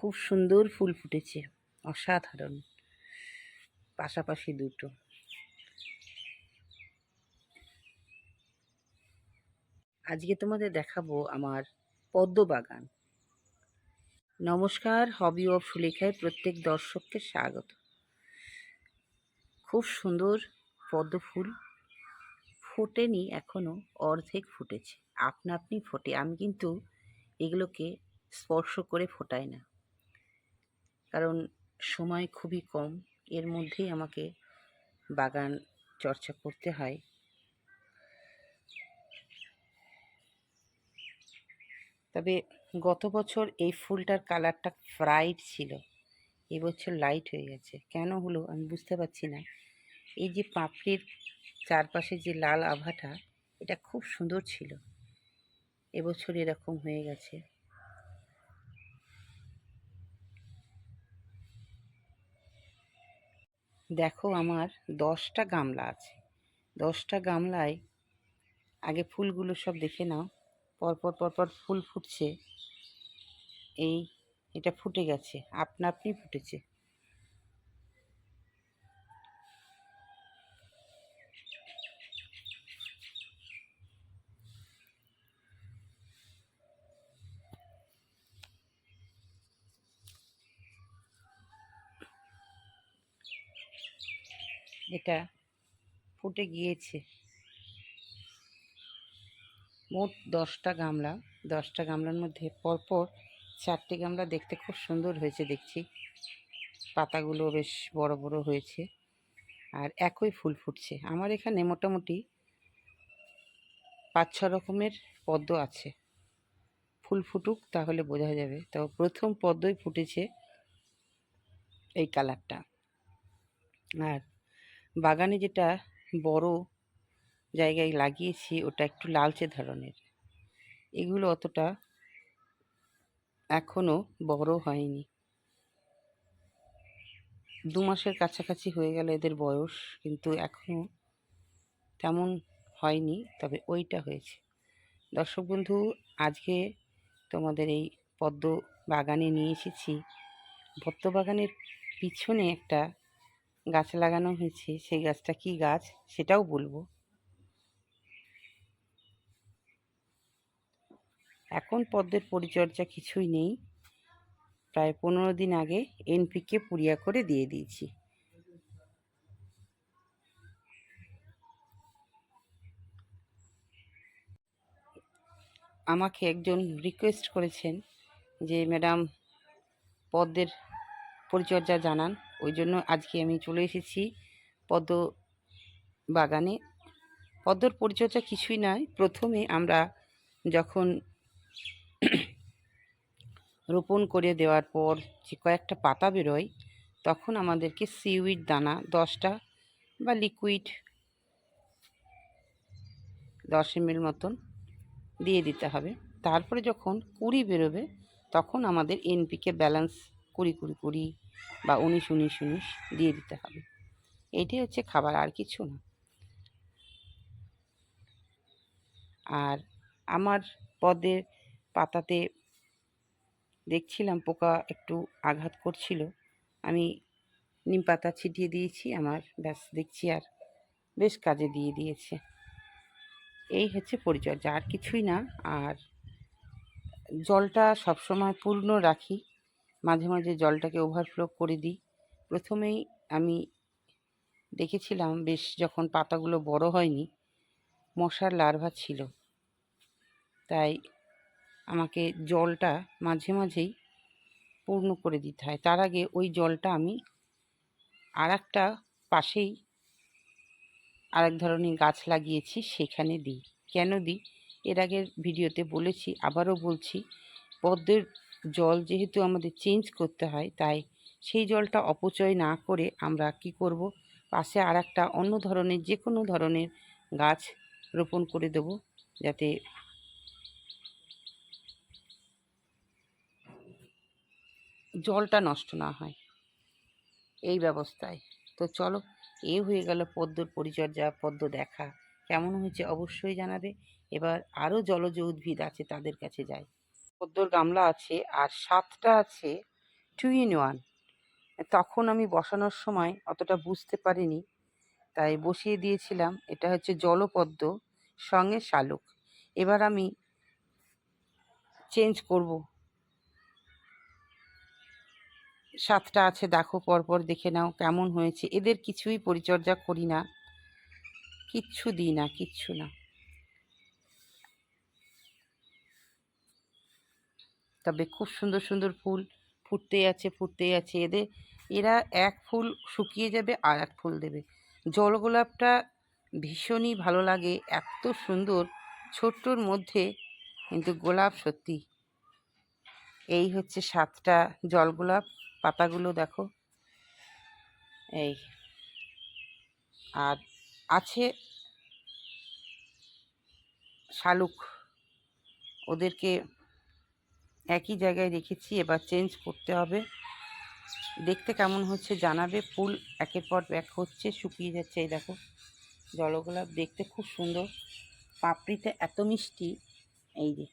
খুব সুন্দর ফুল ফুটেছে, অসাধারণ। পাশাপাশি দুটো। আজকে তোমাদের দেখাবো আমার পদ্ম বাগান। নমস্কার, হবি অফ সুলেখায় প্রত্যেক দর্শককে স্বাগত। খুব সুন্দর পদ্ম ফুল ফোটেনি এখনো, অর্ধেক ফুটেছে। আপনা আপনি ফোটে, আমি কিন্তু এগুলোকে স্পর্শ করে ফোটাই না, কারণ সময় খুবই কম। এর মধ্যেই আমাকে বাগান চর্চা করতে হয়। তবে গত বছর এই ফুলটার কালারটা ব্রাইট ছিল, এবছর লাইট হয়ে গেছে। কেন হলো আমি বুঝতে পারছি না। এই যে পাপড়ির চারপাশে যে লাল আভাটা, এটা খুব সুন্দর ছিল, এবছর এরকম হয়ে গেছে। দেখো, আমার 10টা গামলা আছে। 10টা গামলায় আগে ফুলগুলো সব দেখে নাও। পরপর পরপর ফুল ফুটছে। এটা ফুটে গেছে, আপনা আপনি ফুটেছে। এটা ফুটে গিয়েছে। মোট 10টা গামলা। 10টা গামলার মধ্যে পরপর 4টে গামলা দেখতে খুব সুন্দর হয়েছে দেখছি। পাতাগুলো বেশ বড় বড় হয়েছে, আর একই ফুল ফুটছে। আমার এখানে মোটামুটি 5-6 রকমের পদ্ম আছে। ফুল ফুটুক তাহলে বোঝা যাবে। তো প্রথম পদ্মই ফুটেছে এই কালারটা। আর বাগানে যেটা বড় জায়গায় লাগিয়েছি ওটা একটু লালচে ধরনের। এগুলো অতটা এখনো বড় হয়নি। 2 মাসের কাছাকাছি হয়ে গেল এদের বয়স, কিন্তু এখনো তেমন হয়নি, তবে ওইটা হয়েছে। দর্শক বন্ধু, আজকে তোমাদের এই পদ্ম বাগানে নিয়ে এসেছি। পদ্ম বাগানের পিছনে একটা গাছ লাগানো হয়েছে, সেই গাছটা কি গাছ সেটাও বলবো। এখন পদ্মের পরিচর্যা কিছুই নেই। প্রায় 15 দিন আগে এনপিকে পুড়িয়া করে দিয়ে দিয়েছি। আমাকে একজন রিকোয়েস্ট করেছেন যে ম্যাডাম পদ্মের পরিচর্যা জানান, ওই জন্য আজকে আমি চলে এসেছি পদ্ম বাগানে। পদ্মর পরিচর্যা কিছুই নয়। প্রথমে আমরা যখন রোপণ করে দেওয়ার পর যে কয়েকটা পাতা বেরোয়, তখন আমাদেরকে সিউইড দানা 10টা বা লিকুইড 10 ml মতন দিয়ে দিতে হবে। তারপরে যখন কুঁড়ি বেরোবে তখন আমাদের এনপিকে ব্যালেন্স 20-20-20 বা 19-19-19 দিয়ে দিতে হবে। এইটাই হচ্ছে খাবার, আর কিছু না। আর আমার পদ্মের পাতাতে দেখছিলাম পোকা একটু আঘাত করছিল, আমি নিম পাতা ছিটিয়ে দিয়েছি। আমার ব্যাস দেখছি আর বেশ কাজে দিয়ে দিয়েছে। এই হচ্ছে পরিচর্যা, আর কিছুই না। আর জলটা সবসময় পূর্ণ রাখি, মাঝে মাঝে জলটাকে ওভারফ্লো করে দিই। প্রথমেই আমি দেখেছিলাম বেশ, যখন পাতাগুলো বড় হয়নি, মশার লার্ভা ছিল, তাই আমাকে জলটা মাঝে মাঝেই পূর্ণ করে দিতে হয়। তার আগে ওই জলটা আমি আর একটা পাশেই আরেক ধরনের গাছ লাগিয়েছি সেখানে দিই। কেন দিই এর আগের ভিডিওতে বলেছি, আবারও বলছি। পদ্মের জল যেহেতু আমাদের চেঞ্জ করতে হয়, তাই সেই জলটা অপচয় না করে আমরা কি করব, পাশে আর একটা অন্য ধরনের যে কোনো ধরনের গাছ রোপণ করে দেব, যাতে জলটা নষ্ট না হয়, এই ব্যবস্থায়। তো চলো, এ হয়ে গেল পদ্মর পরিচর্যা, পদ্ম দেখা। কেমন হয়েছে অবশ্যই জানাবে। এবার আরও জলজ উদ্ভিদ আছে তাদের কাছে যাই। পদ্মর গামলা আছে, আর 7টা আছে 2 in 1। তখন আমি বসানোর সময় অতটা বুঝতে পারিনি, তাই বসিয়ে দিয়েছিলাম। এটা হচ্ছে জলপদ্ম সঙ্গে শালুক। এবার আমি চেঞ্জ করব। 7টা আছে, দেখো পরপর দেখে নাও কেমন হয়েছে। এদের কিছুই পরিচর্যা করি না, কিচ্ছু দিই না, কিচ্ছু না। তবে খুব সুন্দর সুন্দর ফুল ফুটতেই আছে, ফুটতেই আছে। এরা এক ফুল শুকিয়ে যাবে আর এক ফুল দেবে। জলগোলাপটা ভীষণই ভালো লাগে, এত সুন্দর ছোট্টর মধ্যে, কিন্তু গোলাপ সত্যি। এই হচ্ছে 7টা জলগোলাপ, পাতাগুলো দেখো এই। আর আছে শালুক, ওদেরকে একই জায়গায় রেখেছি, এবার চেঞ্জ করতে হবে। দেখতে কেমন হচ্ছে জানাবে। ফুল একের পর এক হচ্ছে, শুকিয়ে যাচ্ছে। এই দেখো জলগোলাপ দেখতে খুব সুন্দর, পাপড়িতে এত মিষ্টি, এই যে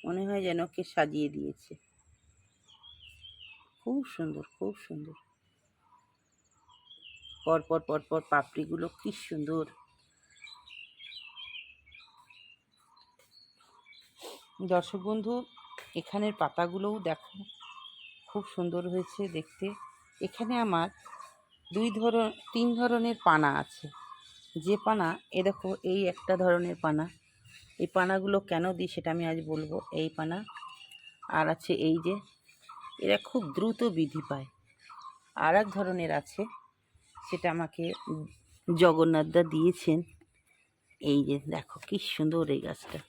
মনে হয় যেন কে সাজিয়ে দিয়েছে। খুব সুন্দর, খুব সুন্দর। পরপর পরপর পাপড়িগুলো কি সুন্দর। দর্শক বন্ধু, এখানের পাতাগুলোও দেখো খুব সুন্দর হয়েছে দেখতে। এখানে আমার 3 ধরনের পানা আছে। যে পানা, এ দেখো এই একটা ধরনের পানা। এই পানাগুলো কেন দিই সেটা আমি আজ বলবো। এই পানা আর আছে এই যে, এরা খুব দ্রুত বৃদ্ধি পায়। আর এক ধরনের আছে, সেটা আমাকে জগন্নাথদা দিয়েছেন। এই যে দেখো কি সুন্দর এই গাছটা,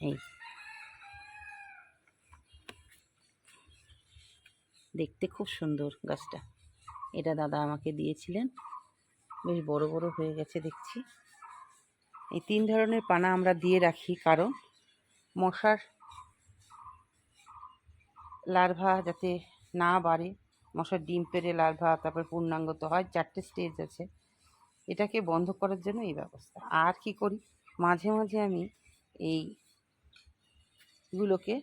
এই দেখতে খুব সুন্দর গাছটা। এটা দাদা আমাকে দিয়েছিলেন, বেশ বড় বড় হয়ে গেছে দেখছি। এই 3 ধরনের পানা আমরা দিয়ে রাখি, কারণ মশার লার্ভা যাতে না বাড়ে। মশার ডিম পেড়ে লার্ভা, তারপর পূর্ণাঙ্গ তো হয়, 4টে স্টেজ আছে। এটাকে বন্ধ করার জন্য এই ব্যবস্থা। আর কি করি, মাঝে মাঝে আমি এইগুলোকে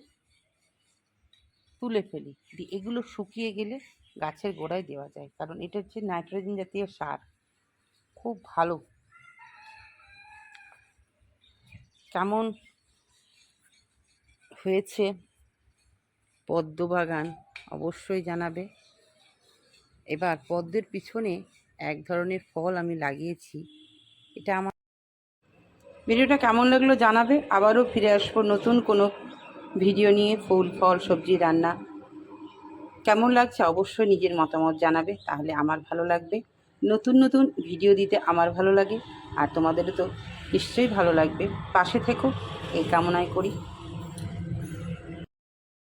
তুলে ফেলি, দিয়ে এগুলো শুকিয়ে গেলে গাছের গোড়ায় দেওয়া যায়, কারণ এটা হচ্ছে নাইট্রোজেন জাতীয় সার, খুব ভালো। কেমন হয়েছে পদ্ম বাগান অবশ্যই জানাবে। এবার পদ্মের পিছনে এক ধরনের ফল আমি লাগিয়েছি, এটা আমার। ভিডিওটা কেমন লাগলো জানাবে। আবারও ফিরে আসবো নতুন কোনো ভিডিও নিয়ে, ফুল ফল সবজি রান্না। কেমন লাগছে অবশ্যই নিজের মতামত জানাবে, তাহলে আমার ভালো লাগবে। নতুন নতুন ভিডিও দিতে আমার ভালো লাগে, আর তোমাদেরও তো নিশ্চয়ই ভালো লাগবে। পাশে থেকো এই কামনাই করি।